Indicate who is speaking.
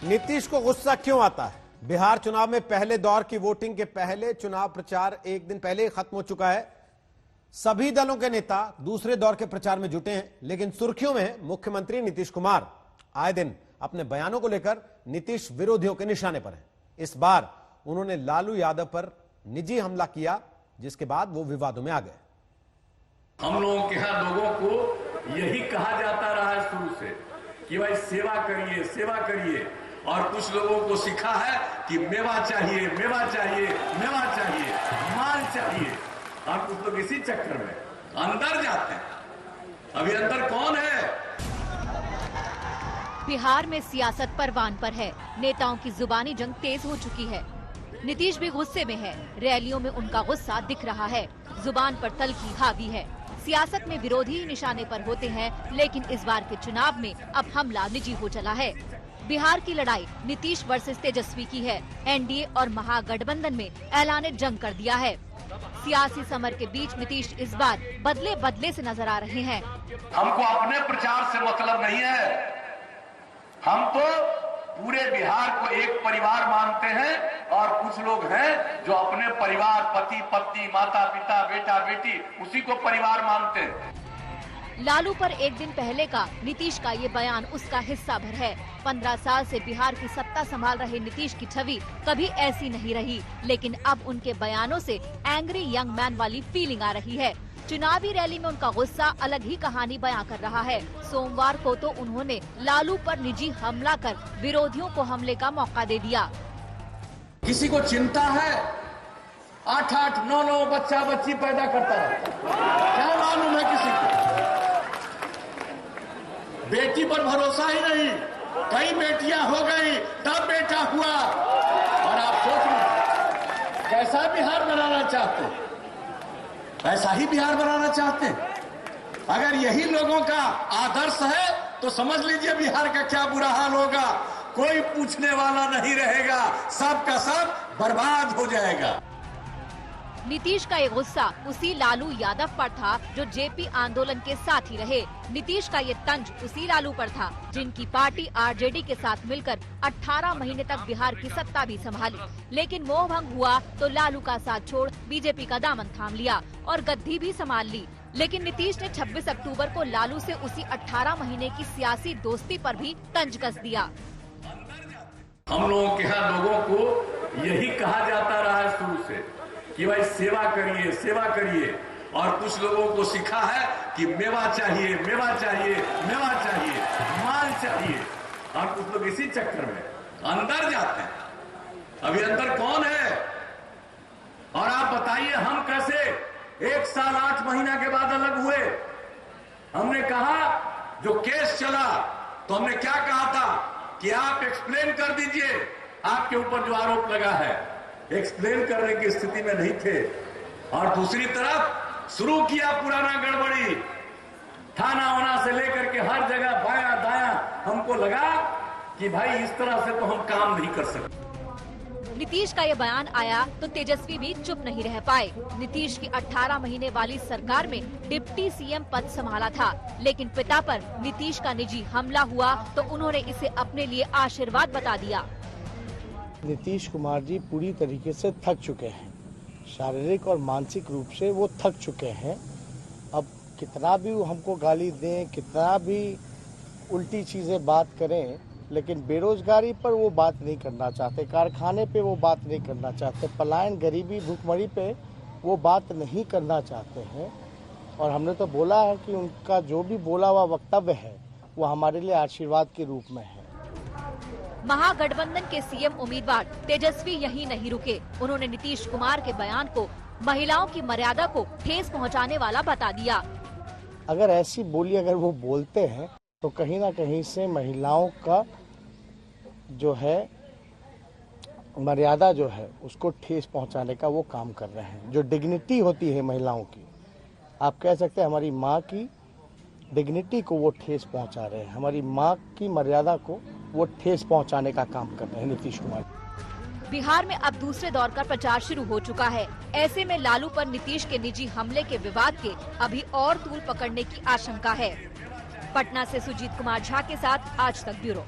Speaker 1: नीतीश को गुस्सा क्यों आता है? बिहार चुनाव में पहले दौर की वोटिंग के पहले चुनाव प्रचार एक दिन पहले ही खत्म हो चुका है। सभी दलों के नेता दूसरे दौर के प्रचार में जुटे हैं, लेकिन सुर्खियों में मुख्यमंत्री नीतीश कुमार आए दिन अपने बयानों को लेकर नीतीश विरोधियों के निशाने पर हैं। इस बार उन्होंने लालू यादव पर निजी हमला किया, जिसके बाद वो विवादों में आ गए।
Speaker 2: हम लोगों के यहाँ लोगों को यही कहा जाता रहा है शुरू से कि भाई सेवा करिए, सेवा करिए, और कुछ लोगों को सिखा है कि मेवा चाहिए, मेवा चाहिए, मेवा चाहिए, माल चाहिए, और कुछ लोग इसी चक्कर में अंदर जाते हैं। अभी अंदर कौन है?
Speaker 3: बिहार में सियासत परवान पर है। नेताओं की जुबानी जंग तेज हो चुकी है। नीतीश भी गुस्से में है। रैलियों में उनका गुस्सा दिख रहा है। जुबान पर तल्खी हावी है। सियासत में विरोधी ही निशाने पर होते हैं, लेकिन इस बार के चुनाव में अब हमला निजी हो चला है। बिहार की लड़ाई नीतीश वर्सेस तेजस्वी की है। एनडीए और महागठबंधन में ऐलान जंग कर दिया है। सियासी समर के बीच नीतीश इस बार बदले बदले से नजर आ रहे हैं।
Speaker 2: हमको अपने प्रचार से मतलब नहीं है। हम तो पूरे बिहार को एक परिवार मानते हैं, और कुछ लोग हैं जो अपने परिवार, पति पत्नी, माता पिता, बेटा बेटी, उसी को परिवार मानते हैं।
Speaker 3: लालू पर एक दिन पहले का नीतीश का ये बयान उसका हिस्सा भर है। 15 साल से बिहार की सत्ता संभाल रहे नीतीश की छवि कभी ऐसी नहीं रही, लेकिन अब उनके बयानों से एंग्री यंग मैन वाली फीलिंग आ रही है। चुनावी रैली में उनका गुस्सा अलग ही कहानी बयां कर रहा है। सोमवार को तो उन्होंने लालू पर निजी हमला कर विरोधियों को हमले का मौका दे दिया।
Speaker 2: किसी को चिंता है 8-8, 9-9 बच्चा बच्ची पैदा करता है, क्या मालूम है किसी को? बेटी पर भरोसा ही नहीं, कई बेटियां हो गई तब बेटा हुआ। और आप सोच लो कैसा बिहार बनाना चाहते हैं, ऐसा ही बिहार बनाना चाहते हैं। अगर यही लोगों का आदर्श है तो समझ लीजिए बिहार का क्या बुरा हाल होगा। कोई पूछने वाला नहीं रहेगा, सब का सब बर्बाद हो जाएगा।
Speaker 3: नीतीश का ये गुस्सा उसी लालू यादव पर था जो जेपी आंदोलन के साथ ही रहे। नीतीश का ये तंज उसी लालू पर था जिनकी पार्टी आरजेडी के साथ मिलकर 18 महीने तक बिहार की सत्ता भी संभाली, लेकिन मोह भंग हुआ तो लालू का साथ छोड़ बीजेपी का दामन थाम लिया और गद्दी भी संभाल ली। लेकिन नीतीश ने 26 अक्टूबर को लालू से उसी 18 महीने की सियासी दोस्ती पर भी तंज कस दिया।
Speaker 2: हम लोगों के यहाँ लोगों को यही कहा जाता रहा है शुरू से कि भाई सेवा करिए, सेवा करिए, और कुछ लोगों को सिखा है कि मेवा चाहिए, मेवा चाहिए, मेवा चाहिए, माल चाहिए, और कुछ लोग इसी चक्कर में अंदर जाते हैं। अभी अंदर कौन है? और आप बताइए हम कैसे 1 साल 8 महीना के बाद अलग हुए? हमने कहा जो केस चला तो हमने क्या कहा था कि आप एक्सप्लेन कर दीजिए आपके ऊपर जो आरोप लगा है। एक्सप्लेन करने की स्थिति में नहीं थे, और दूसरी तरफ शुरू किया पुराना गड़बड़ी। थाना वाना से लेकर के हर जगह बाया दाया हमको लगा कि भाई इस तरह से तो हम काम नहीं कर सकते।
Speaker 3: नीतीश का ये बयान आया तो तेजस्वी भी चुप नहीं रह पाए। नीतीश की 18 महीने वाली सरकार में डिप्टी सीएम पद संभाला था, लेकिन पिता पर नीतीश का निजी हमला हुआ तो उन्होंने इसे अपने लिए आशीर्वाद बता दिया।
Speaker 4: नीतीश कुमार जी पूरी तरीके से थक चुके हैं, शारीरिक और मानसिक रूप से वो थक चुके हैं। अब कितना भी वो हमको गाली दें, कितना भी उल्टी चीज़ें बात करें, लेकिन बेरोजगारी पर वो बात नहीं करना चाहते, कारखाने पे वो बात नहीं करना चाहते, पलायन, गरीबी, भूखमरी पे वो बात नहीं करना चाहते हैं। और हमने तो बोला है कि उनका जो भी बोला हुआ वक्तव्य है वो हमारे लिए आशीर्वाद के रूप में है।
Speaker 3: महागठबंधन के सीएम उम्मीदवार तेजस्वी यहीं नहीं रुके। उन्होंने नीतीश कुमार के बयान को महिलाओं की मर्यादा को ठेस पहुंचाने वाला बता दिया।
Speaker 4: अगर ऐसी बोली अगर वो बोलते हैं तो कहीं ना कहीं से महिलाओं का जो है मर्यादा जो है उसको ठेस पहुंचाने का वो काम कर रहे हैं। जो डिग्निटी होती है महिलाओं की, आप कह सकते हैं हमारी माँ की डिग्निटी को वो ठेस पहुंचा रहे हैं, हमारी माँ की मर्यादा को वो ठेस पहुंचाने का काम कर रहे हैं नीतीश कुमार।
Speaker 3: बिहार में अब दूसरे दौर का प्रचार शुरू हो चुका है। ऐसे में लालू पर नीतीश के निजी हमले के विवाद के अभी और तूल पकड़ने की आशंका है। पटना से सुजीत कुमार झा के साथ आज तक ब्यूरो।